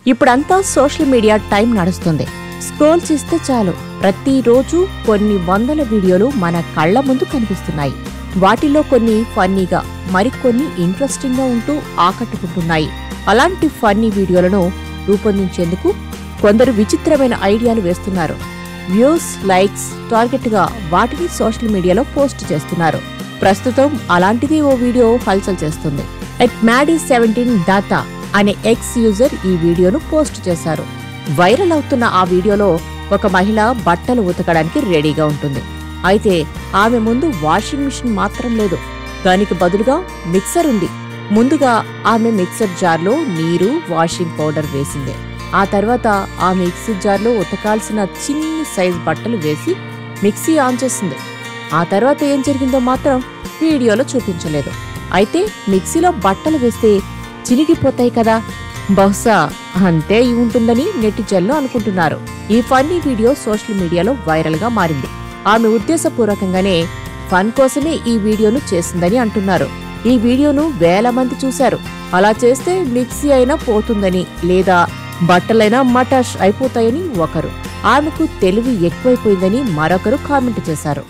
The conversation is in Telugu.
ఇప్పుడంతా సోషల్ మీడియా టైం నడుస్తుంది. స్క్రోల్ చేస్తే చాలు ప్రతిరోజు కొన్ని వందల వీడియోలు మన కళ్ల ముందు కనిపిస్తున్నాయి. వాటిలో కొన్ని ఫన్నీగా, మరికొన్ని ఇంట్రెస్టింగ్ గా ఉంటూ ఆకట్టుకుంటున్నాయి. అలాంటి ఫన్నీ వీడియోలను రూపొందించేందుకు కొందరు విచిత్రమైన ఐడియాలు వేస్తున్నారు. వ్యూస్, లైక్స్ టార్గెట్ గా వాటిని సోషల్ మీడియాలో పోస్ట్ చేస్తున్నారు. ప్రస్తుతం అలాంటిది ఓ వీడియో హల్చల్ చేస్తుంది. @Maddie17 దాతా అనే ఎక్స్ యూజర్ ఈ వీడియోను పోస్ట్ చేశారు. వైరల్ అవుతున్న ఆ వీడియోలో ఒక మహిళ బట్టలు ఉతకడానికి రెడీగా ఉంటుంది. అయితే ఆమె ముందు వాషింగ్ మిషన్ మాత్రం లేదు, దానికి బదులుగా మిక్సర్ ఉంది. ముందుగా ఆమె మిక్సర్ జార్లో నీరు, వాషింగ్ పౌడర్ వేసింది. ఆ తర్వాత ఆ మిక్సీ జార్లో ఉతకాల్సిన చిన్ని సైజ్ బట్టలు వేసి మిక్సీ ఆన్ చేసింది. ఆ తర్వాత ఏం జరిగిందో మాత్రం వీడియోలో చూపించలేదు. అయితే మిక్సీలో బట్టలు వేస్తే చినిగిపోతాయి కదా, బహుశా అంతే ఉంటుందని నెటిజన్లు అనుకుంటున్నారు. ఈ ఫన్నీ వీడియో సోషల్ మీడియాలో వైరల్ గా మారింది. ఆమె ఉద్దేశపూర్వకంగానే ఫన్ కోసమే ఈ వీడియోను చేసిందని అంటున్నారు. ఈ వీడియోను వేల మంది చూశారు. అలా చేస్తే మిక్సీ అయినా పోతుందని, లేదా బట్టలైనా మటాష్ అయిపోతాయని ఒకరు, ఆమెకు తెలివి ఎక్కువైపోయిందని మరొకరు కామెంట్ చేశారు.